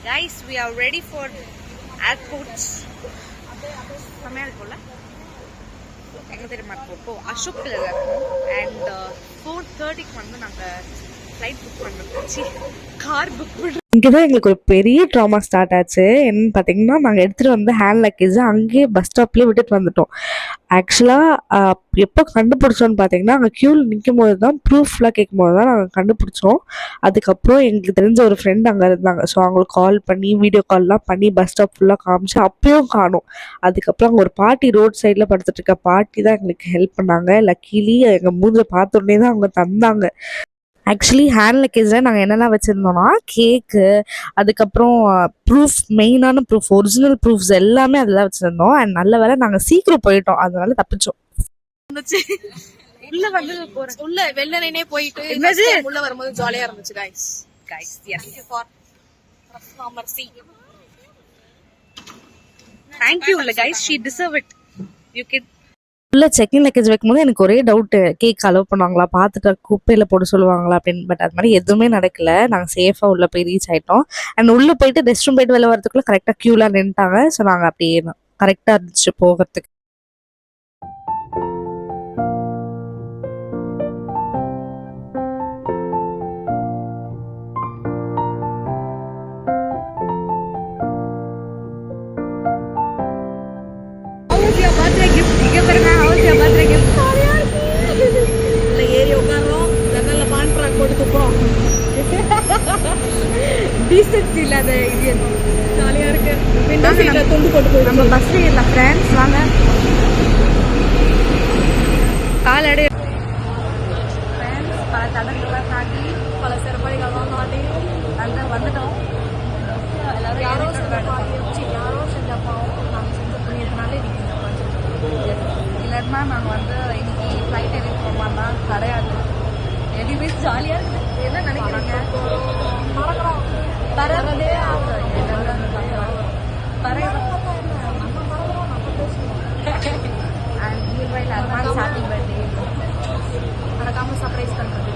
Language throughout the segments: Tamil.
Guys, we are ready for airports. செமையா இருக்கும்ல? எங்க தெரியுமா இருக்கோம்? அசோக்ல இருக்கோம். And 4:30க்கு வந்து நாங்க ஃப்ளைட் புக் பண்ணுறோம். கார் புக் பண்ணுறோம். இங்கே தான் எங்களுக்கு ஒரு பெரிய ட்ராமா ஸ்டார்ட் ஆச்சு. என்னன்னு பார்த்தீங்கன்னா, நாங்கள் எடுத்துகிட்டு வந்து ஹேண்ட் லக்கேஜை அங்கேயே பஸ் ஸ்டாப்லேயே விட்டுட்டு வந்துட்டோம். ஆக்சுவலாக எப்போ கண்டுபிடிச்சோன்னு பார்த்தீங்கன்னா, அங்கே க்யூவில் நிற்கும் போது தான் ப்ரூஃப்லாம் கேட்கும்போது தான் நாங்கள் கண்டுபிடிச்சோம். அதுக்கப்புறம் எங்களுக்கு தெரிஞ்ச ஒரு ஃப்ரெண்ட் அங்கே இருந்தாங்க. ஸோ அவங்களுக்கு கால் பண்ணி வீடியோ கால்லாம் பண்ணி பஸ் ஸ்டாப் ஃபுல்லாக காமிச்சு அப்பயும் காணோம். அதுக்கப்புறம் அங்கே ஒரு பாட்டி ரோட் சைடில் படுத்துட்டு இருக்க பாட்டி தான் எங்களுக்கு ஹெல்ப் பண்ணாங்க. லக்கீலி எங்கள் மூஞ்சை பார்த்தோன்னே தான் அவங்க தந்தாங்க. ஆக்சுவலி ஹேண்ட் லக்கேஜில் நாங்கள் என்னெல்லாம் வச்சுருந்தோம்னா கேக்கு, அதுக்கப்புறம் ப்ரூஃப், மெயினான ப்ரூஃப், ஒரிஜினல் ப்ரூஃப்ஸ் எல்லாமே அதில் வச்சுருந்தோம். அண்ட் நல்ல வேலை நாங்கள் சீக்கிரம் போயிட்டோம், அதனால தப்பிச்சோம். உள்ள வந்து உள்ள வெள்ளனே போயிட்டு உள்ள வரும்போது ஜாலியா இருந்துச்சு. guys yes for mercy, thank you guys, she deserve it. You can உள்ள செக்கிங் லக்கேஜ் வைக்கும்போது எனக்கு ஒரே டவுட்டு, கேக் அலோவ் பண்ணுவாங்களா, பார்த்துட்டு குப்பையில் போட சொல்லுவாங்களா அப்படின்னு. பட் அது மாதிரி எதுவுமே நடக்கல. நாங்கள் சேஃபாக உள்ளே போய் ரீச் ஆகிட்டோம். அண்ட் உள்ளே போயிட்டு ரெஸ்ட் ரூம் போயிட்டு வெளில வரதுக்குள்ளே கரெக்டாக க்யூலாம் நின்ட்டாங்க. ஸோ நாங்கள் அப்படியே கரெக்டாக இருந்துச்சு போகிறதுக்கு. டீசென்சி இல்லாத இது ஜாலியா இருக்கு. விண்டோ சீட்ல துண்டு போட்டு நம்ம பஸ்ல இல்ல ஃப்ரெண்ட்ஸ் வாங்க. காலடை ஃப்ரெண்ட்ஸ் பல தடங்கள்லாம் தாண்டி பல சிறப்படிகள்லாம் தாண்டி அந்த வந்துட்டோம். எல்லாரும் யாரோ செஞ்ச பாவம் நாங்கள் செஞ்ச புண்ணியத்தினால இன்னைக்கு இல்லைன்னா நாங்கள் வந்து இன்னைக்கு ஃப்ளைட் எடுக்க போமான்னா கிடையாது. எனிவேஸ் ஜாலியா இருக்குது. என்ன நினைக்கிறீங்க? மறக்கிறோம் பரவலே ஆகும். மறக்காம சர்ப்ரைஸ் பண்றது.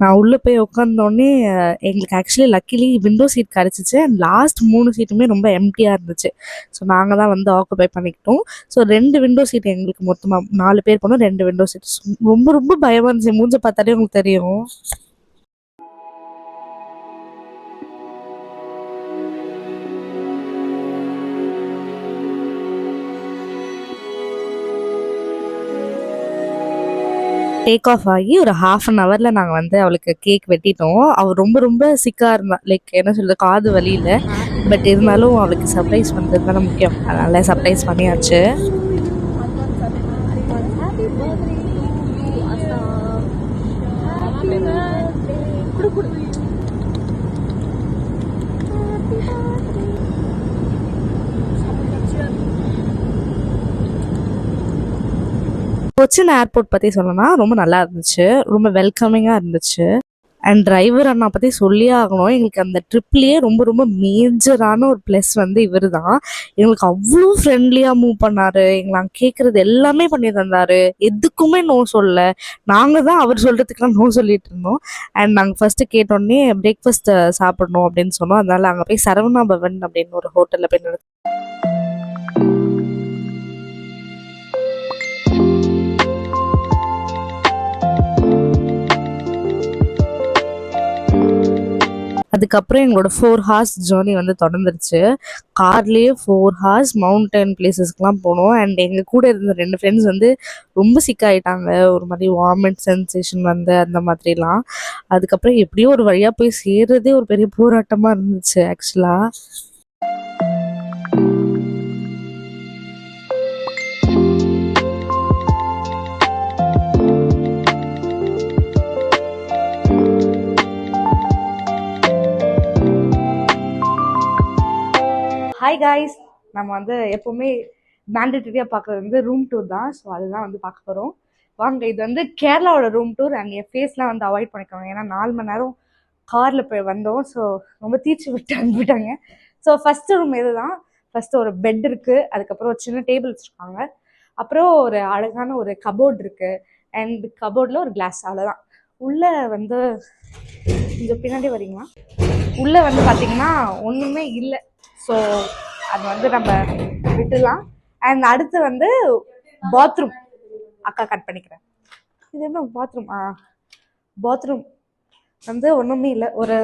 நான் உள்ளே போய் உட்காந்தோடனே எங்களுக்கு ஆக்சுவலி லக்கிலி விண்டோ சீட் கிடச்சிச்சு. அண்ட் லாஸ்ட் 3 சீட்டுமே ரொம்ப எம்டியாக இருந்துச்சு. ஸோ நாங்கள் தான் வந்து ஆக்குபை பண்ணிக்கிட்டோம். ஸோ 2 விண்டோ சீட் எங்களுக்கு மொத்தமாக 4 பேர் போனோம். 2 விண்டோ சீட். ரொம்ப ரொம்ப பயமாக இருந்துச்சு. மூஞ்ச பார்த்தாலே உங்களுக்கு தெரியும். டேக் ஆஃப் ஆகி ஒரு 1/2 hourல நாங்கள் வந்து அவளுக்கு கேக் வெட்டிட்டோம். அவள் ரொம்ப ரொம்ப சிக்காக இருந்தா. லைக் என்ன சொல்கிறது, காது வலியில். பட் இருந்தாலும் அவளுக்கு சர்ப்ரைஸ் பண்ணுறது தானே முக்கியம். அதனால் சர்ப்ரைஸ் பண்ணியாச்சு. கொச்சின் ஏர்போர்ட் பற்றி சொல்லணும்னா ரொம்ப நல்லா இருந்துச்சு. ரொம்ப வெல்கமிங்காக இருந்துச்சு. அண்ட் டிரைவர் அண்ணா பற்றி சொல்லியே ஆகணும். எங்களுக்கு அந்த ட்ரிப்லேயே ரொம்ப ரொம்ப மேஜரான ஒரு ப்ளஸ் வந்து இவர் தான். எங்களுக்கு அவ்வளோ ஃப்ரெண்ட்லியாக மூவ் பண்ணார். எங்களை அங்கே கேட்குறது எல்லாமே பண்ணி தந்தார். எதுக்குமே நோ சொல்ல. நாங்கள் தான் அவர் சொல்கிறதுக்கெலாம் நோ சொல்லிட்டு இருந்தோம். அண்ட் நாங்கள் ஃபஸ்ட்டு கேட்டோடனே பிரேக்ஃபாஸ்ட்டு சாப்பிடணும் அப்படின்னு சொன்னோம். அதனால் அங்கே போய் சரவணா பவன் அப்படின்னு ஒரு ஹோட்டலில் போய் நடத்து. அதுக்கப்புறம் எங்களோட 4 hours ஜேர்னி வந்து தொடர்ந்துருச்சு. கார்லேயே 4 hours மவுண்டன் பிளேசஸ்க்குலாம் போனோம். அண்ட் எங்கள் கூட இருந்த 2 ஃப்ரெண்ட்ஸ் வந்து ரொம்ப சிக்காயிட்டாங்க. ஒரு மாதிரி வாமிட் சென்சேஷன் வந்து அந்த மாதிரிலாம். அதுக்கப்புறம் எப்படியோ ஒரு வழியாக போய் சேர்றதே ஒரு பெரிய போராட்டமாக இருந்துச்சு ஆக்சுவலாக. ஹாய் காய்ஸ், நம்ம வந்து எப்போவுமே மேண்டேட்டரியாக பார்க்குறது வந்து ரூம் டூர் தான். ஸோ அதுதான் வந்து பார்க்க போகிறோம். வாங்க. இது வந்து கேரளாவோட ரூம் டூர். அண்ட் என் ஃபேஸ்லாம் வந்து அவாய்ட் பண்ணிக்கோங்க. ஏன்னா 4 மணி நேரம் காரில் போய் வந்தோம். ஸோ ரொம்ப தீச்சு விட்டு அனுப்பிட்டாங்க. ஸோ ஃபஸ்ட்டு ரூம் இது தான். ஃபஸ்ட்டு ஒரு பெட் இருக்குது. அதுக்கப்புறம் ஒரு சின்ன டேபிள் வச்சுருக்காங்க. அப்புறம் ஒரு அழகான ஒரு கபோர்ட் இருக்கு. அண்ட் கபோர்டில் ஒரு கிளாஸ், அவ்வளோதான். உள்ளே வந்து கொஞ்சம் பின்னாடி வரீங்களா? உள்ளே வந்து பார்த்தீங்கன்னா ஒன்றுமே இல்லை. ஸோ அது வந்து நம்ம விட்டுலாம். அண்ட் அடுத்து வந்து பாத்ரூம். அக்கா கட் பண்ணிக்கிறேன். இது என்ன பாத்ரூம்? பாத்ரூம் வந்து ஒன்றுமே இல்லை. ஒரு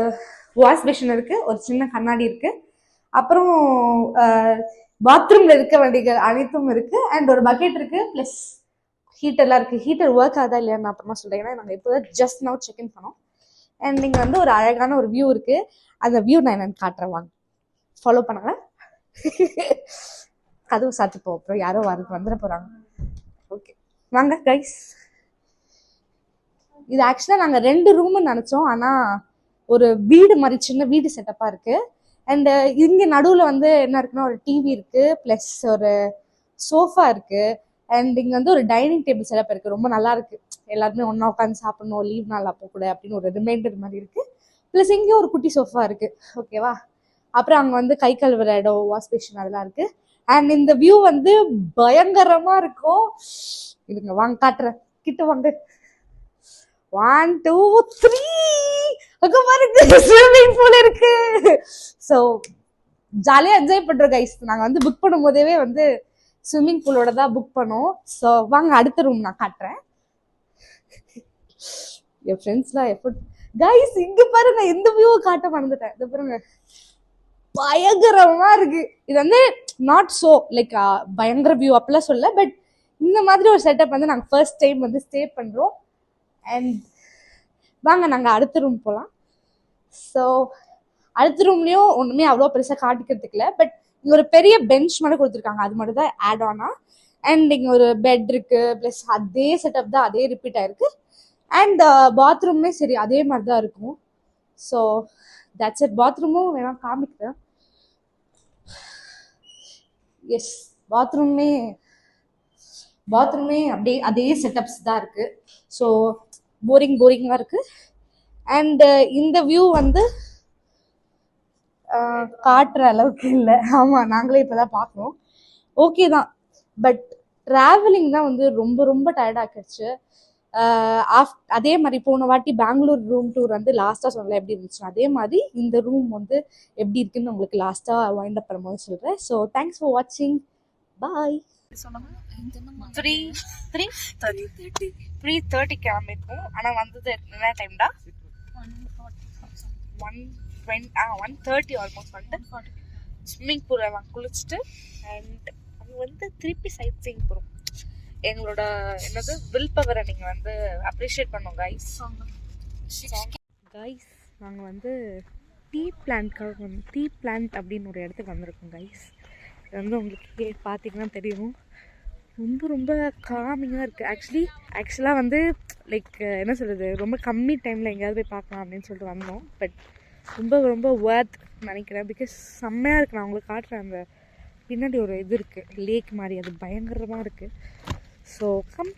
வாஷ் பேஷன் இருக்குது, ஒரு சின்ன கண்ணாடி இருக்குது, அப்புறம் பாத்ரூமில் இருக்க வேண்டிய அனைத்தும் இருக்குது. அண்ட் ஒரு பக்கெட் இருக்குது, ப்ளஸ் ஹீட்டர்லாம் இருக்குது. ஹீட்டர் ஒர்க் ஆகுதா இல்லையா நான் அப்புறமா சொல்கிறேன், ஏன்னா நாங்கள் இப்போ ஜஸ்ட் நவ் செக்இன் பண்ணோம். அண்ட் இங்கே வந்து ஒரு அழகான ஒரு வியூ இருக்குது. அந்த வியூ நான் என்னென்னு காட்டுறேன், வாங்க ஃபாலோ பண்ணுங்க. கதவு சாத்திப்போம், அப்புறம் யாரோ வந்துட போகிறாங்க. ஓகே வாங்க கைஸ். இது ஆக்சுவலாக நாங்கள் 2 ரூம்னு நினச்சோம், ஆனால் ஒரு வீடு மாதிரி சின்ன வீடு செட்டப்பாக இருக்குது. அண்டு இங்கே நடுவில் வந்து என்ன இருக்குன்னா ஒரு டிவி இருக்குது, ப்ளஸ் ஒரு சோஃபா இருக்குது. அண்ட் இங்கே வந்து ஒரு டைனிங் டேபிள் செட்டப் இருக்குது, ரொம்ப நல்லா இருக்குது. எல்லாருமே ஒன்றா உட்காந்து சாப்பிட்ணும், லீவ் நாள் அப்போ கூட அப்படின்னு ஒரு ரிமைண்டர் மாதிரி இருக்குது. ப்ளஸ் இங்கேயும் ஒரு குட்டி சோஃபா இருக்குது, ஓகேவா. அப்புறம் அங்கே வந்து கை கழுவுற இடம், வாஷ் பேஷன் அதெல்லாம் இருக்குது. அண்ட் இந்த வியூ வந்து பயங்கரமாக இருக்கும். இதுங்க வாங்க காட்டுறேன், கிட்ட வாங்க. 1 2 3 அங்க பாருங்க ஸ்விம்மிங் பூல் இருக்கு. ஸோ ஜாலியாக என்ஜாய் பண்ணுறோம் கைஸ். நாங்கள் வந்து புக் பண்ணும் போதே வந்து ஸ்விம்மிங் பூலோட தான் புக் பண்ணோம். ஸோ வாங்க அடுத்த ரூம் நான் காட்டுறேன். என் ஃப்ரெண்ட்ஸ்லாம் எஃபர்ட் கைஸ். இங்கே பாருங்க, இந்த வியூவை காட்ட மறந்துட்டேன். இது பாருங்க பயங்கரமா இருக்கு. இது வந்து நாட் ஸோ லைக் பயங்கர வியூ அப்படிலாம் சொல்ல, பட் இந்த மாதிரி ஒரு செட்டப் வந்து நாங்கள் ஃபர்ஸ்ட் டைம் வந்து ஸ்டே பண்ணுறோம். அண்ட் வாங்க நாங்கள் அடுத்த ரூம் போகலாம். ஸோ அடுத்த ரூம்லேயும் ஒன்றுமே அவ்வளோ பெருசாக காட்டிக்கிறதுக்கு இல்லை, பட் இங்கே ஒரு பெரிய பெஞ்ச் மட்டும் கொடுத்துருக்காங்க, அது மட்டும் தான் ஆட் ஆனா. அண்ட் இங்கே ஒரு பெட் இருக்குது, ப்ளஸ் அதே செட்டப் தான், அதே ரிப்பீட் ஆயிருக்கு. அண்ட் பாத்ரூம்மே சரி அதே மாதிரி தான் இருக்கும். So that's it. பாத்ரூமும் வேணா காமிக்கிறேன். எஸ், பாத்ரூமே அப்படியே அதே செட்டப்ஸ் தான் இருக்குது. ஸோ போரிங்காக இருக்குது. அண்டு இந்த வியூ வந்து காட்டுற அளவுக்கு இல்லை. ஆமாம், நாங்களே இப்போ தான் பார்க்குறோம். ஓகே தான், பட் ட்ராவலிங் தான் வந்து ரொம்ப ரொம்ப டயர்டாகிடுச்சு. அதே மாதிரி போன வாட்டி பெங்களூர் ரூம் டூர் வந்து லாஸ்ட்டாக சொல்லலை எப்படி இருந்துச்சு, அதே மாதிரி இந்த ரூம் வந்து எப்படி இருக்குன்னு உங்களுக்கு லாஸ்ட்டாக வைண்ட் அப் பண்ணும்போது சொல்கிறேன். ஸோ தேங்க்ஸ் ஃபார் வாட்சிங், பாய். 3:30 கிளம்பிருக்கோம். ஆனால் வந்தது என்ன டைம்டா? 1:30 ஆல்மோஸ்ட். வந்துட்டு ஸ்விம்மிங் பூலில் குளிச்சுட்டு அண்ட் அங்கே வந்து திருப்பி சைட் சீயிங் போகிறோம். எங்களோட என்னது வில் பவரை நீங்கள் வந்து அப்ரிஷியேட் பண்ணோம் கைஸ். நாங்கள் வந்து டீ பிளான்ட் அப்படின்னு ஒரு இடத்துக்கு வந்திருக்கோம் கைஸ். இது வந்து உங்களுக்கு பார்த்தீங்கன்னா தெரியும், ரொம்ப ரொம்ப காமிங்காக இருக்குது. ஆக்சுவலாக வந்து லைக் என்ன சொல்கிறது, ரொம்ப கம்மி டைமில் எங்கேயாவது போய் பார்க்கலாம் அப்படின்னு சொல்லிட்டு வந்தோம். பட் ரொம்ப ரொம்ப ஒர்த் நினைக்கிறேன், பிகாஸ் செம்மையாக இருக்குது. நான் உங்களுக்கு காட்டுறேன், அந்த பின்னாடி ஒரு இது இருக்குது லேக் மாதிரி, அது பயங்கரமாக இருக்குது. So come.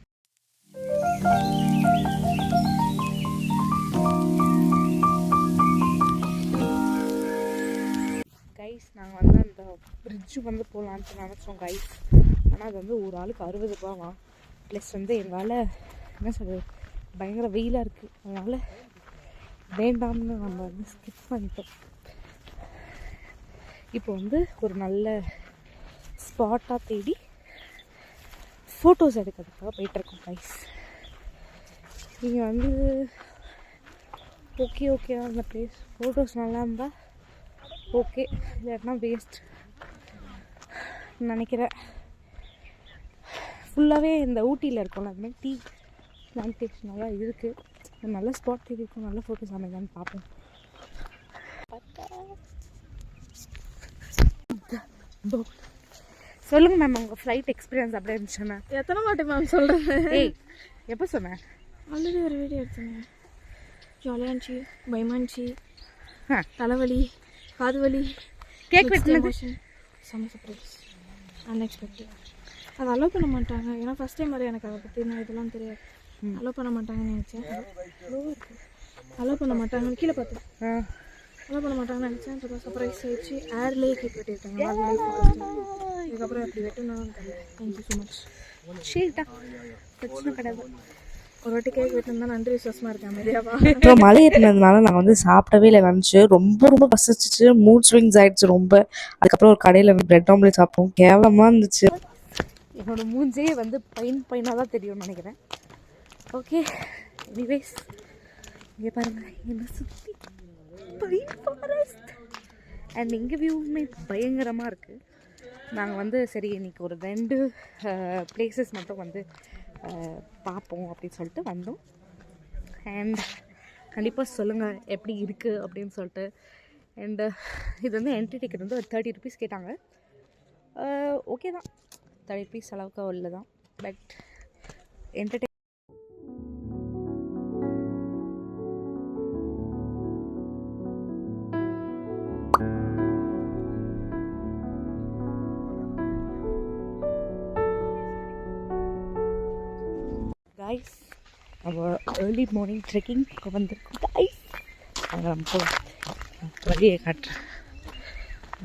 கைஸ் நாங்கள் வந்து அந்த பிரிட்ஜு வந்து போகலான்ட்டு நினச்சோம் கைஸ். ஆனால் அது வந்து ஒரு ஆளுக்கு 60 ரூபாவா. ப்ளஸ் வந்து எங்களால் என்ன சொல்கிறது, பயங்கர வெயிலாக இருக்குது, அதனால் வேண்டாம்னு நம்ம வந்து ஸ்கிப் பண்ணிட்டோம். இப்போ வந்து ஒரு நல்ல ஸ்பாட்டாக தேடி ஃபோட்டோஸ் எடுக்கிறதுக்காக போயிட்டுருக்கோம் கைஸ். நீங்கள் வந்து ஓகே அந்த பிளேஸ் ஃபோட்டோஸ் நல்லா இருந்தால் ஓகே, இல்லைன்னா வேஸ்ட் நினைக்கிறேன். ஃபுல்லாகவே இந்த ஊட்டியில் இருக்கோம்ல, அதுமாதிரி டீ பிளான்டேஷனெல்லாம் இருக்குது. நல்ல ஸ்பாட் தேடி இருக்கும், நல்ல ஃபோட்டோஸ் அமைதான்னு பார்ப்போம். சொல்லுங்கள் மேம், உங்கள் ஃப்ளைட் எக்ஸ்பீரியன்ஸ் அப்படியே இருந்துச்சுன்னா? எத்தனை வாட்டி மேம் சொல்கிறேன்? ஏய் எப்போ சொன்னேன்? ஆல்ரெடி ஒரு வீடியோ எடுத்தேங்க. ஜாலியாக இருந்துச்சு, பயமாக இருந்துச்சு, தலைவலி, காது வலி, கேக் வெட்டினது செம்ம சர்ப்ரைஸ், அன்எக்ஸ்பெக்டட். அதை அலோவ் பண்ண மாட்டாங்க, ஏன்னா ஃபஸ்ட் டைம் மாதிரி எனக்கு அதை பற்றி நான் இதெல்லாம் தெரியாது. அலோவ் பண்ண மாட்டாங்கன்னு நினச்சேன். அலோவ் பண்ண மாட்டாங்கன்னு கீழே பார்த்தேன். அலோவ் பண்ண மாட்டாங்கன்னு நினச்சேன். சர்ப்ரைஸ் ஆயிடுச்சு. ஏர்லேயே கேக் வெட்டியிருக்காங்க. இதுக்கப்புறம் எப்படி வெட்டணும்னு தெரியல. Thank you so much. சரிடா, பிரச்சனை கிடையாது. ஒரு வாட்டி கேக் வெட்டினா நன்றி விசுவாசமாக இருக்கேன் மெரியாவா. அப்புறம் மலை ஏறினதுனால நாங்கள் வந்து சாப்பிடவே இல்லை. லஞ்சு ரொம்ப ரொம்ப பசிச்சிச்சு, மூட் ஸ்விங்ஸ் ஆயிடுச்சு ரொம்ப. அதுக்கப்புறம் ஒரு கடையில் பிரெட் ஆம்லேட் சாப்பிட்டோம், கேவலமாக இருந்துச்சு. என்னோட மூஞ்சே வந்து பையனாக தான் தெரியும்னு நினைக்கிறேன். ஓகே, எனிவேஸ் இங்கே பாருங்கள், என்னை சுற்றி பைன் ஃபாரஸ்ட் அண்ட் எங்கள் வியூவுமே பயங்கரமாக இருக்குது. நாங்கள் வந்து சரி இன்றைக்கி ஒரு 2 பிளேசஸ் மட்டும் வந்து பார்ப்போம் அப்படின்னு சொல்லிட்டு வந்தோம். அண்ட் கண்டிப்பாக சொல்லுங்கள் எப்படி இருக்குது அப்படின்னு சொல்லிட்டு. அண்டு இது வந்து என்ட்ரி டிக்கெட் வந்து ஒரு 30 rupees கேட்டாங்க. ஓகே தான், 30 rupees அளவுக்கு உள்ள தான். பட் என்டர்டெயின் கைஸ், நம்ம ஏர்லி மார்னிங் ட்ரெக்கிங்க்கு வந்திருக்கோம் கைஸ். அங்கே நம்ம வழியை காட்டுறேன்.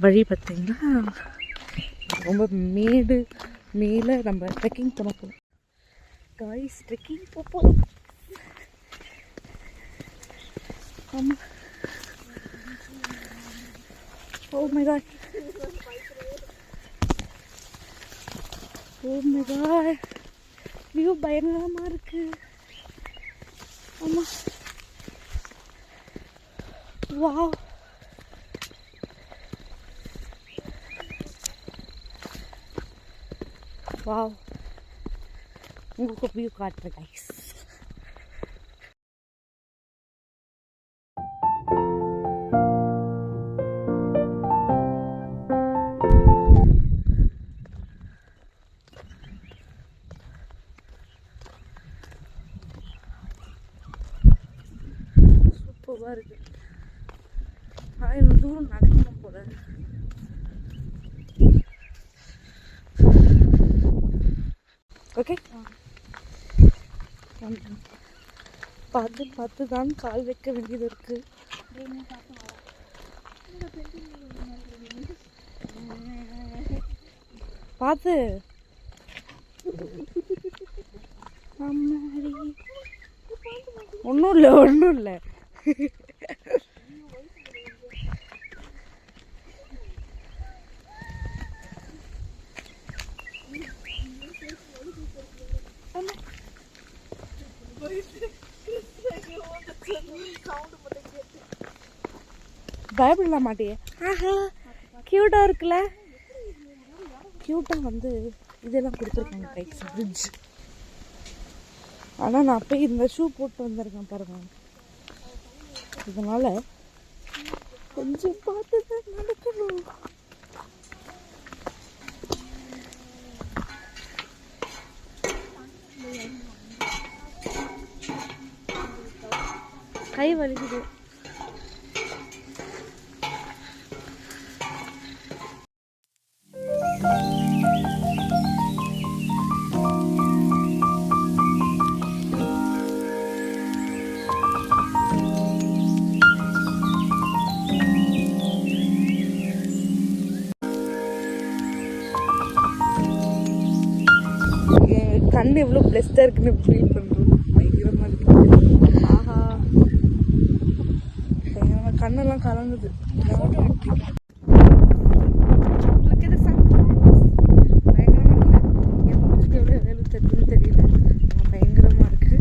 வழி பார்த்திங்கன்னா ரொம்ப மேலே நம்ம ட்ரெக்கிங் பண்ண போகிறோம் கைஸ். ட்ரெக்கிங் போகிறோம். ஆமாம். Oh my god, oh my god, view பயங்கரமாக இருக்கு. ஆமாம், வாவ். வாவ், உங்களுக்கு வியூ காட்டுறேன் கைஸ். சூப்பராக இருக்கு. ஆனால் இன்னும் தூரம் நடக்கணும் போல. ஓகே, பார்த்து தான் கால் வைக்க வேண்டியது இருக்கு. பார்த்து ஒன்றும் இல்லை. பயப்பட மாட்டியே? ஆஹா, க்யூட்டாக இருக்குல்ல. க்யூட்டாக வந்து இதெல்லாம் கொடுத்துருக்காங்க கைஸ், ஃப்ரிட்ஜ். ஆனால் நான் போய் இந்த ஷூ போட்டு வந்திருக்கேன் பாருங்க. இதனால் கொஞ்சம் பார்த்து தான் நடக்கணும். கை வலிக்குது. கண்ணு எவ்வளோ பிளஸ்டாக இருக்குன்னு ஃபீல் பண்ணுறோம். பயங்கரமாக இருக்குது. ஆஹா, பயங்கரமாக கண்ணெல்லாம் கலங்குது. பயங்கரமாக இல்லை, என் மூச்சுக்கு எவ்வளோ வேலை தட்டுன்னு தெரியல. பயங்கரமாக இருக்குது.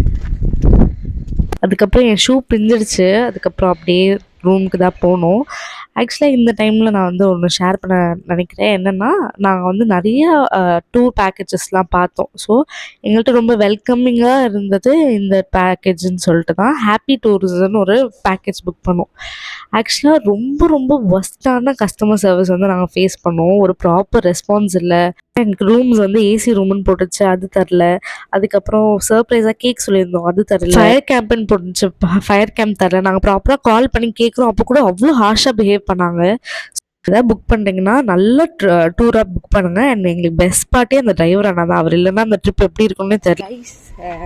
அதுக்கப்புறம் என் ஷூ பிஞ்சிடுச்சு. அதுக்கப்புறம் அப்படியே ரூமுக்கு தான் போனோம். ஆக்சுவலாக இந்த டைமில் நான் வந்து ஒன்று ஷேர் பண்ண நினைக்கிறேன். என்னென்னா, நாங்கள் வந்து நிறைய டூர் பேக்கேஜஸ்லாம் பார்த்தோம். ஸோ எங்கள்கிட்ட ரொம்ப வெல்கமிங்காக இருந்தது இந்த பேக்கேஜுன்னு சொல்லிட்டு தான் ஹாப்பி டூரிசம்னு ஒரு பேக்கேஜ் புக் பண்ணோம். ஆக்சுவலாக ரொம்ப ரொம்ப ஒஸ்ட்டான கஸ்டமர் சர்வீஸ் வந்து நாங்கள் ஃபேஸ் பண்ணோம். ஒரு ப்ராப்பர் ரெஸ்பான்ஸ் இல்லை. எனக்கு ரூம்ஸ் வந்து ஏசி ரூம்னு போட்டுச்சு, அது தரல. அதுக்கப்புறம் சர்ப்ரைஸாக கேக் சொல்லியிருந்தோம், அது தரல. ஃபயர் கேம்ப்னு போட்டுச்சு, ஃபயர் கேம்ப் தரல. நாங்கள் ப்ராப்பராக கால் பண்ணி கேட்குறோம், அப்போ கூட அவ்வளோ ஹார்ஷாக பிஹேவ் பண்ணாங்க. ஏதாவது புக் பண்ணுறீங்கன்னா நல்ல டூராக புக் பண்ணுங்கள். அண்ட் எங்களுக்கு பெஸ்ட் பார்ட்டே அந்த டிரைவர் ஆனால் தான். அவர் இல்லைன்னா அந்த ட்ரிப் எப்படி இருக்குன்னு தெரியல.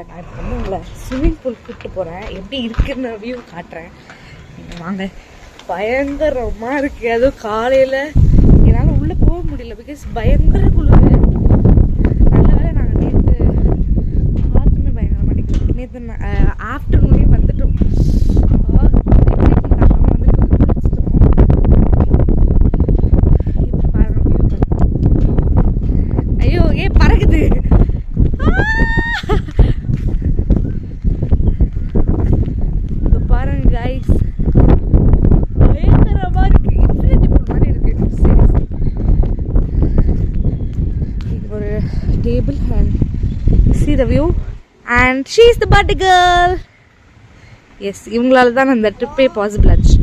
நான் இப்போ வந்து உங்களை ஸ்விம்மிங் பூல் கூப்பிட்டு போகிறேன், எப்படி இருக்குன்னு வியூ காட்டுறேன். வாங்க, பயங்கரமாக இருக்குது. அதுவும் காலையில் என்னால் உள்ளே போக முடியல பிகாஸ் பயங்கர குளிர். நல்ல வேலை நாங்கள் நேற்று பார்த்துமே பயங்கரமாக அடிக்கல. நேற்று ஆஃப்டர்நூனே வந்துட்டோம். இப்போ பாருங்க வியூ பாருங்க. ஐயோ பறக்குது. இப்போ பாருங்க கைஸ், பயங்கரமாக இருக்கு. இன்ஃபினிட்டி பூல் மாதிரி இருக்கு. ஒரு table and see the view and she is the birthday girl. Yes, இவங்களால தான் அந்த ட்ரிப்பே பாசிபிள் ஆச்சு.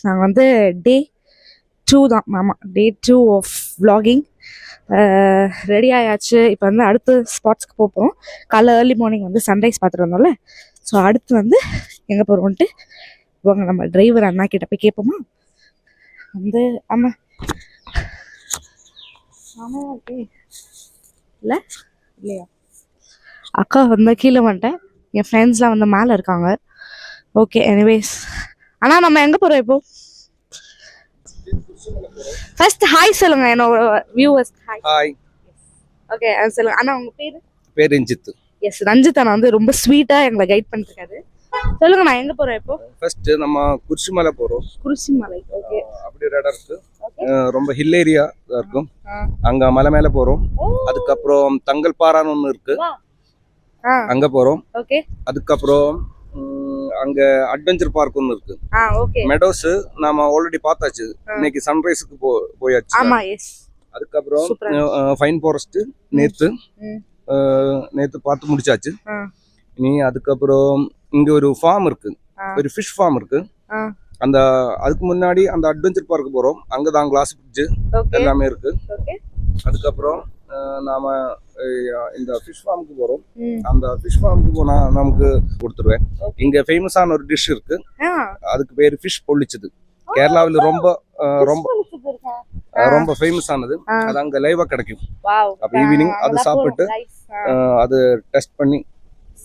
நாங்கள் வந்து டே 2 தான் மாமா, டே 2 ஆஃப் vlogging. ரெடி ஆயாச்சு. இப்போ வந்து அடுத்த ஸ்பாட்ஸ்க்கு போகிறோம். காலைல ஏர்லி மார்னிங் வந்து சன்ரைஸ் பார்த்துட்டு வந்தோம்ல. ஸோ அடுத்து வந்து எங்கே போகிறோன்ட்டு வாங்க நம்ம டிரைவர் அண்ணா கிட்ட போய் கேட்போமா. வந்து ஆமாம் ஆமாம் ஓகே இல்லை இல்லையா அக்கா வந்து கீழே வந்துட்டேன். என் ஃப்ரெண்ட்ஸ்லாம் வந்து மேலே இருக்காங்க. ஓகே எனிவேஸ் அண்ணா நம்ம எங்கே போகிறோம் இப்போ? ஃபர்ஸ்ட் ஹாய் சொல்லுங்க என்னோட வியூவர்ஸ். ஹாய். ஓகே சொல்லுங்க அண்ணா உங்க பேர்? ரஞ்சித். எஸ் ரஞ்சித் அண்ணா வந்து ரொம்ப ஸ்வீட்டா எங்களை கைட் பண்ணிட்டு இருக்காரு. சொல்லுங்க நான் எங்க போறோம் இப்போ? ஃபர்ஸ்ட் நம்ம குரிசிமலை போறோம். குரிசிமலை ஓகே. அப்படி ஒரு இடம் இருக்கு. ரொம்ப ஹில் ஏரியா இருக்கும். அங்க மலை மேல போறோம். அதுக்கப்புறம் தங்கல்பாறான்னு ஒன்று இருக்கு, அங்க போறோம். ஓகே. அதுக்கப்புறம் அங்க அட்வென்ச்சர் பார்க் ஒன்று இருக்கு. ஓகே. மெடோஸ் நாம ஆல்ரெடி பார்த்தாச்சு. இன்னைக்கு சன்ரைஸ்க்கு போயாச்சு. ஆமா எஸ். அதுக்கப்புறம் ஃபைன் ஃபாரஸ்ட் நேத்து பார்த்து முடிச்சாச்சு. இனி அதுக்கப்புறம் இங்க ஒரு ஃபார்ம் இருக்கு, ஒரு ஃபிஷ் ஃபார்ம் இருக்கு. அந்த அதுக்கு முன்னாடி அந்த அட்வென்ச்சர் பார்க் போறோம். அங்கதான் கிளாஸ் பிரிட்ஜ் எல்லாமே இருக்கு. அதுக்கப்புறம் நாம இந்த ஃபிஷ் ஃபார்முக்கு போறோம். அந்த ஃபிஷ் ஃபார்முக்கு போனா நமக்கு கொடுத்துருவேன். இங்க ஃபேமஸான ஒரு டிஷ் இருக்கு, அதுக்கு பேரு ஃபிஷ் பொள்ளிச்சது. கேரளாவில் ரொம்ப ரொம்ப ரொம்ப ஃபேமஸ் ஆனது. அது அங்க லைவா கிடைக்கும். அப்ப ஈவினிங் அது சாப்பிட்டு அது டெஸ்ட் பண்ணி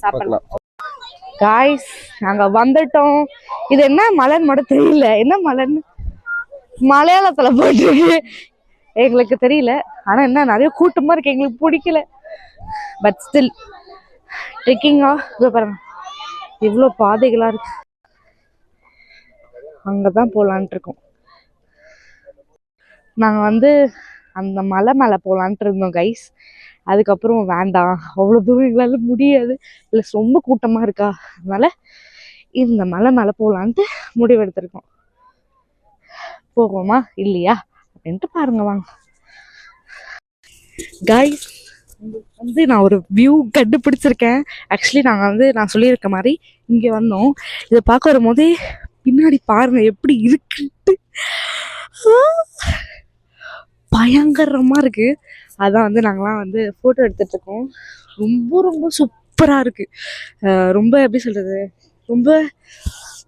பார்க்கலாம். காய்ஸ் நாங்க வந்துட்டோம். இது என்ன மலைன்னு மட்டும் தெரியல, என்ன மலைன்னு மலையாளத்துல போட்டிருக்கு, எங்களுக்கு தெரியல. ஆனா என்ன நிறைய கூட்டமா இருக்கு, எங்களுக்கு பிடிக்கல. பட் ஸ்டில் ட்ரெக்கிங்கா பாருங்க இவ்வளோ பாதைகளா இருக்கு. அங்கதான் போலான்ட்டு இருக்கோம். நாங்க வந்து அந்த மலை மேல போலான்ட்டு இருந்தோம் கைஸ். அதுக்கப்புறம் வேண்டாம், அவ்வளோ தூரம் எங்களால முடியாது, ப்ளஸ் ரொம்ப கூட்டமா இருக்கா, அதனால இந்த மலை மேல போலான்ட்டு முடிவெடுத்திருக்கோம். போவோமா இல்லையா அப்படின்ட்டு பாருங்க வாங்க. கைஸ் வந்து நான் ஒரு வியூ கண்டுபிடிச்சிருக்கேன். ஆக்சுவலி நாங்கள் வந்து நான் சொல்லியிருக்க மாதிரி இங்கே வந்தோம். இதை பார்க்க வரும்போதே பின்னாடி பாருங்க எப்படி இருக்குன்ட்டு பயங்கரமா இருக்கு. அதான் வந்து நாங்களாம் வந்து ஃபோட்டோ எடுத்துட்டு இருக்கோம். ரொம்ப ரொம்ப சூப்பராக இருக்கு. ரொம்ப எப்படி சொல்றது, ரொம்ப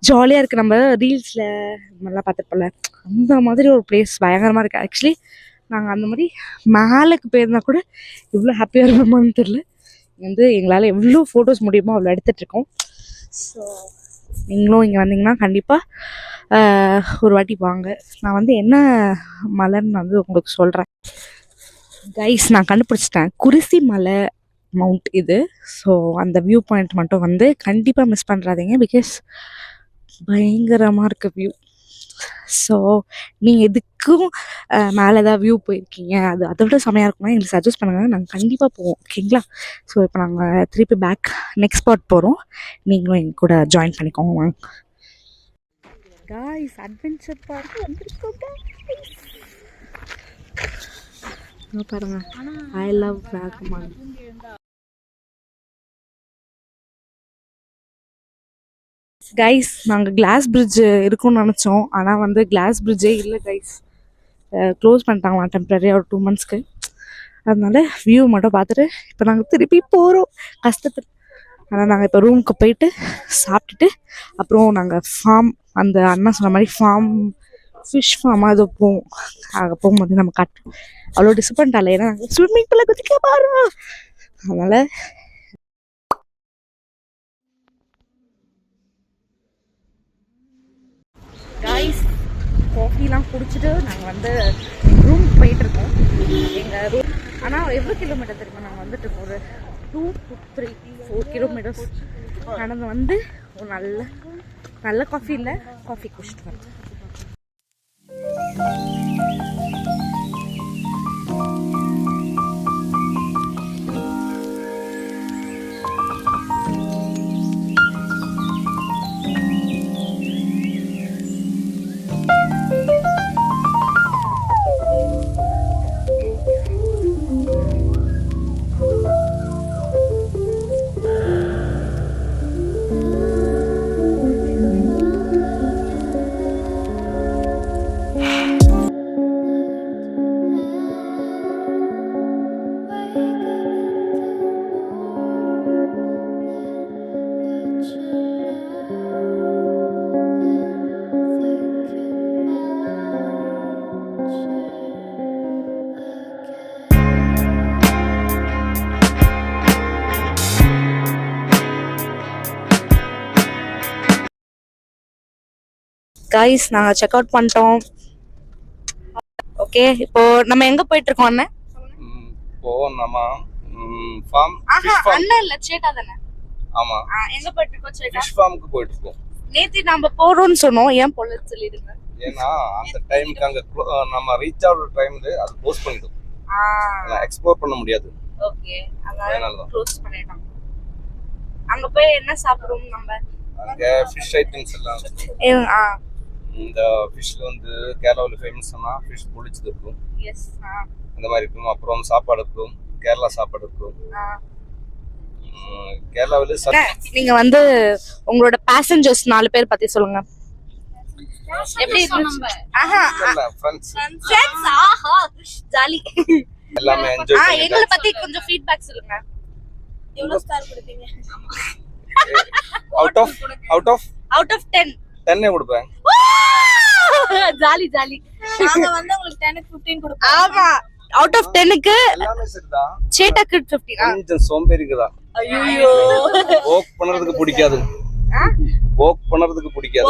ஜாலியாக இருக்குது. நம்ம ரீல்ஸில் நம்மளாம் பார்த்துருப்போம்ல, அந்த மாதிரி ஒரு பிளேஸ் பயங்கரமாக இருக்குது. ஆக்சுவலி நாங்கள் அந்த மாதிரி மேலுக்கு போயிருந்தா கூட எவ்வளோ ஹாப்பியாக இருப்போமான்னு தெரில. வந்து எங்களால் எவ்வளோ ஃபோட்டோஸ் முடியுமோ அவ்வளோ எடுத்துகிட்ருக்கோம். ஸோ நீங்களும் இங்கே வந்தீங்கன்னா கண்டிப்பாக ஒரு வாட்டி வாங்க. நான் வந்து என்ன மலைன்னு வந்து உங்களுக்கு சொல்கிறேன். கைஸ் நான் கண்டுபிடிச்சிட்டேன், குரிசி மலை மவுண்ட் இது. ஸோ அந்த வியூ பாயிண்ட் மட்டும் வந்து கண்டிப்பாக மிஸ் பண்ணுறாதீங்க, பிகாஸ் பயங்கரமாக இருக்க வியூ. ஸோ நீங்கள் எதுக்கும் மேலே ஏதாவது வியூ போயிருக்கீங்க, அது அதை விட செமையாக இருக்குமா எங்களுக்கு சஜஸ்ட் பண்ணுங்கள், நாங்கள் கண்டிப்பாக போவோம். ஓகேங்களா? ஸோ இப்போ நாங்கள் திருப்பி பேக் நெக்ஸ்ட் ஸ்பாட் போகிறோம். நீங்களும் எங்கள் கூட ஜாயின் பண்ணிக்கோங்க வாங்க. காய்ஸ் அட்வென்ச்சர் பார்க் வந்துருக்கோம் பாருங்க. I love Vagamon. கைஸ் நாங்கள் கிளாஸ் பிரிட்ஜ் இருக்கும்னு நினச்சோம், ஆனால் வந்து கிளாஸ் பிரிட்ஜே இல்லை கைஸ், க்ளோஸ் பண்ணிட்டாங்களாம் டெம்பரரியாக ஒரு 2 monthsக்கு. அதனால வியூ மட்டும் பார்த்துட்டு இப்போ நாங்கள் திருப்பி போகிறோம். கஷ்டத்தில் ஆனால் நாங்கள் இப்போ ரூமுக்கு போயிட்டு சாப்பிட்டுட்டு அப்புறம் நாங்கள் ஃபார்ம் அந்த அண்ணா சொன்ன மாதிரி ஃபிஷ் ஃபார்மாக அது போவோம். அங்கே போகும்போது நம்ம காட்டுறோம். அவ்வளோ டிசப்பாயிண்ட் ஆகலை, ஏன்னா நாங்கள் ஸ்விம்மிங் பூலில் குதிக்க போகிறோம். அதனால் காய்ஸ் காஃபிலாம் குடிச்சிட்டு நாங்கள் வந்து ரூம் போயிட்டுருக்கோம். எங்கள் ரூம் ஆனால் எவ்வளோ கிலோமீட்டர் தெரியுமா நாங்கள் வந்துட்டு ஒரு 2 to 3 4 கிலோமீட்டர்ஸ் நடந்து வந்து ஒரு நல்ல காஃபி இல்லை காஃபி குடிச்சிட்டு வரோம். கைஸ் நாங்கள் செக் அவுட் பண்ணிட்டோம். ஓகே, இப்போ நம்ம எங்க போயிட்டு இருக்கோம் அண்ணன்? இப்போ நம்ம ஃபார்ம் அண்ணன் இல்ல சேட்டா தானே? ஆமா, எங்க போயிட்டு இருக்கோம்? சேட்டா ஃபிஷ் ஃபார்முக்கு போயிட்டு இருக்கோம். நேத்து நம்ம போறோம்னு சொன்னோம், ஏன் போல சொல்லிடுங்க. ஏன்னா அந்த டைமுக்கு அங்க நம்ம ரீச் ஆகுற டைம்ல அது க்ளோஸ் பண்ணிடும், எக்ஸ்ப்ளோர் பண்ண முடியாது. ஓகே, அதனால க்ளோஸ் பண்ணிட்டோம். அங்க போய் என்ன சாப்பிடுவோம் நம்ம? அங்க ஃபிஷ் ஐட்டம்ஸ் எல்லாம் இந்த ஃபிஷ்ல வந்து கேரளாவில் ஃபேமஸ்னா ஃபிஷ் பொழிச்சது இருக்கும். எஸ், அந்த மாதிரி இருக்கும். அப்புறம் சாப்பாடு இருக்கும், கேரளா சாப்பாடு இருக்கும். கேரளாவில் நீங்க வந்து உங்களோட பேசஞ்சர்ஸ் 4 பேர் பத்தி சொல்லுங்க. எப்படி ஃப்ரெண்ட்ஸ் ஜாலி எல்லாமே என்ஜாய் பண்ணி எங்களை பத்தி கொஞ்சம் ஃபீட்பேக் சொல்லுங்க. எவ்வளவு ஸ்டார் கொடுப்பீங்க? அவுட் ஆஃப் 10 கொடுப்பேன். ஜாலி நாங்க வந்து உங்களுக்கு 10 க்கு 15 கொடுப்போம். ஆமா, அவுட் ஆஃப் 10 க்கு எல்லாமே சரிதான். சேட்டாக்கு 15. கொஞ்சம் சோம்பேறிக்குதா. ஐயோ, வாக் பண்றதுக்கு பிடிக்காது. வாக் பண்றதுக்கு பிடிக்காது.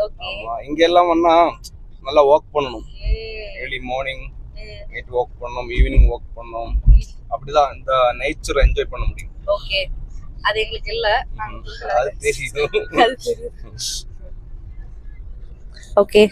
ஓகே, ஆமா, இங்க எல்லாம் வந்தா நல்லா வாக் பண்ணனும். ஏர்லி மார்னிங் நைட் வாக் பண்ணனும், ஈவினிங் வாக் பண்ணனும். அப்படிதான் இந்த நேச்சர் என்ஜாய் பண்ண முடியும். ஓகே, அது எங்களுக்கு இல்ல. அது தெரியும். ஓகே,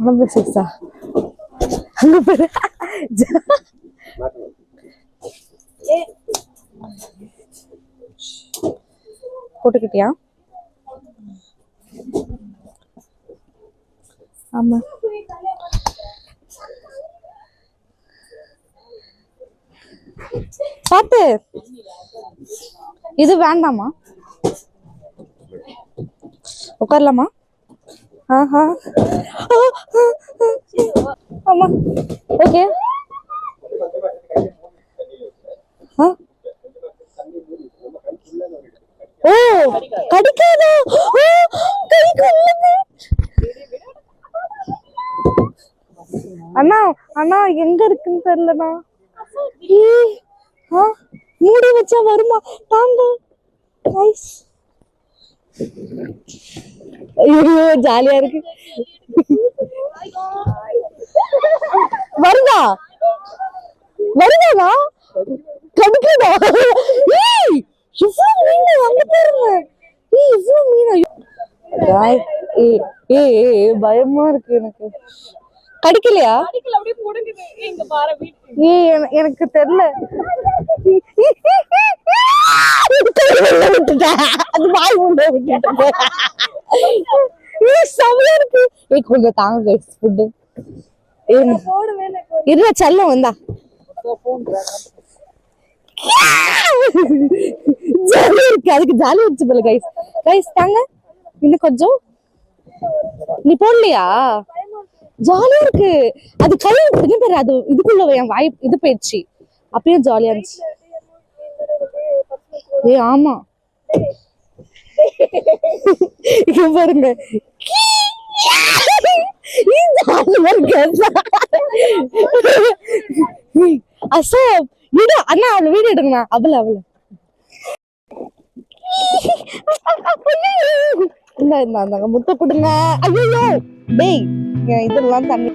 குழம்பு சிக்ஸா அங்க போய் போட்டுக்கிட்டியா? ஆமா, பாத்து இது வேண்டாமா? உட்காரலாமா? ஆஹா, ஆமா, ஓகே. ஓ, கடிக்காதா? அண்ணா அண்ணா எங்க இருக்குன்னு தெரியலண்ணா. மூடி வச்சா வருமா? தாங்க. ஐயோ, ஜாலியா இருக்கு. வருதாண்ணா? கடிக்குதா? இவ்வளவு மீன் அங்க பாருங்க. இவ்வளவு மீன். பயமா இருக்கு எனக்கு. கடிக்கலையா அப்படியே போடுங்க இங்க பாரு எனக்கு தெரியல அது வாய் உள்ள விட்டுட்டு செமையா இருக்கு கொஞ்சம் தாங்க ஃபுட்டு இருந்த செல்லம் வந்தா ஜாலியா இருக்கு அதுக்கு ஜாலியா இருந்துச்சு போல கைஸ் கைஸ் தாங்க இன்னும் கொஞ்சம் நீ போடலையா ஜாலியா இருக்கு அது கை என்ன பேரு அது இதுக்குள்ள என் வாய் இது போயிடுச்சு அப்பயும் ஜாலியா இருந்துச்சு ஆமா இங்க பாருங்க அசோக் வீடு அண்ணா அவளை வீடு எடுங்கண்ணா அவள இந்த முட்டை கொடுங்க ஐயோ டேய் இதெல்லாம் தண்ணி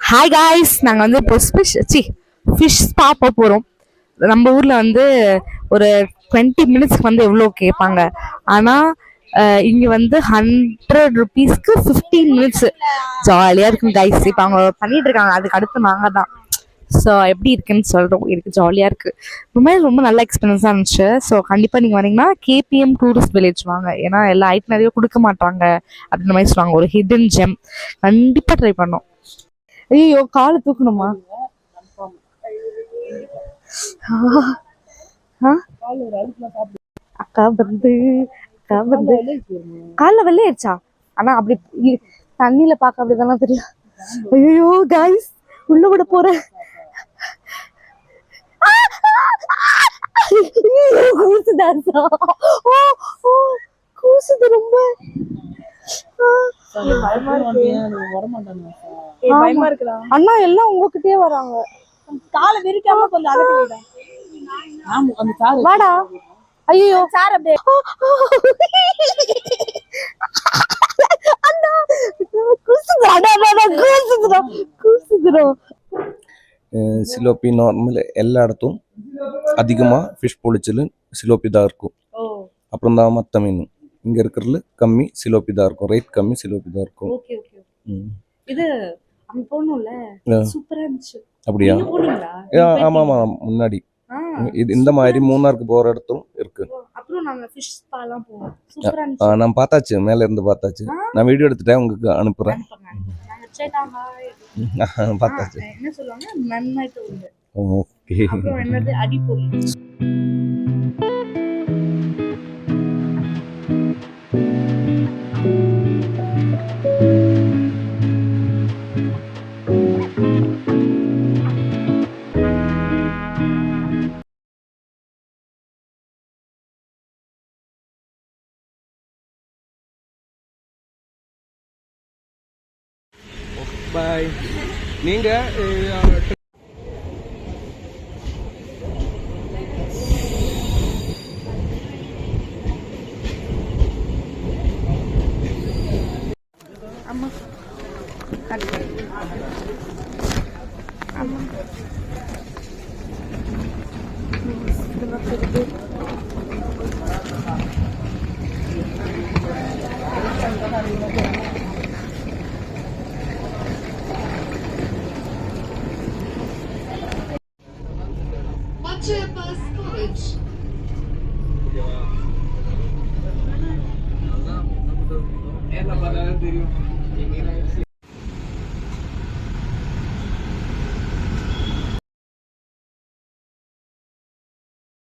ஹாய் காய்ஸ் நாங்கள் வந்து இப்போ ஃபிஷ் பார்க்க போகிறோம். நம்ம ஊரில் வந்து ஒரு 20 மினிட்ஸ்க்கு வந்து எவ்வளோ கேட்பாங்க, ஆனால் இங்கே வந்து 100 rupeesக்கு 15 மினிட்ஸ் ஜாலியாக இருக்கும் கைஸ். இப்போ அவங்க பண்ணிட்டு இருக்காங்க, அதுக்கு அடுத்து நாங்கள் தான். ஸோ எப்படி இருக்குன்னு சொல்கிறோம், எனக்கு ஜாலியாக இருக்குது. ரொம்ப நல்ல எக்ஸ்பீரியன்ஸாக இருந்துச்சு. ஸோ கண்டிப்பாக நீங்கள் வரீங்கன்னா KPM டூரிஸ்ட் வில்லேஜ் வாங்க, ஏன்னா எல்லா ஐட்னரியும் கொடுக்க மாட்டாங்க அப்படின்ற மாதிரி சொல்லுவாங்க. ஒரு ஹிடன் ஜெம் கண்டிப்பாக ட்ரை பண்ணோம். ஐயோ காலை தூக்கணுமா? அக்கா வந்து காலில் வெள்ளையாச்சா? ஆனா அப்படி தண்ணியில பாக்க அப்படிதானே தெரியும். ஐயோ காய்ஸ் உள்ள விட போறேன். கூசுது ரொம்ப. அண்ணா எல்லாம் உங்ககிட்டயே வராங்க. காலை விரிக்காம கொஞ்சம் அகட்டி வாடா. ஐயோ சார் அப்படியே சிலோப்பி நார்மல் எல்லா இடத்தும் அதிகமா ஃபிஷ் பொழிச்சல் சிலோப்பி தான் இருக்கும். அப்புறம் தான் மற்ற மீன் இங்க இருக்கிறதுல கம்மி சிலோப்பி தான் இருக்கும். ரேட் கம்மி சிலோப்பி தான் இருக்கும். இது அங்க போணும்ல சூப்பரா இருந்துச்சு. அப்படியா? ஆமா ஆமா முன்னாடி இது இந்த மாதிரி மூணாருக்கு போற இடத்தும் இருக்கு. அப்புறம் நாங்க ஃபிஷ் ஸ்பாலாம் போவோம். சூப்பரா இருந்துச்சு. நான் பார்த்தாச்சு, மேல இருந்து பார்த்தாச்சு. நான் வீடியோ எடுத்துட்டேன், உங்களுக்கு அனுப்புறேன். நாங்க சேட்டாங்க பார்த்தாச்சு. என்ன சொல்லுவாங்க நன்மை தோணுது. ஓகே. அப்புறம் என்னது அடிப்பொடி. பாய். நீங்க அம்மா அம்மா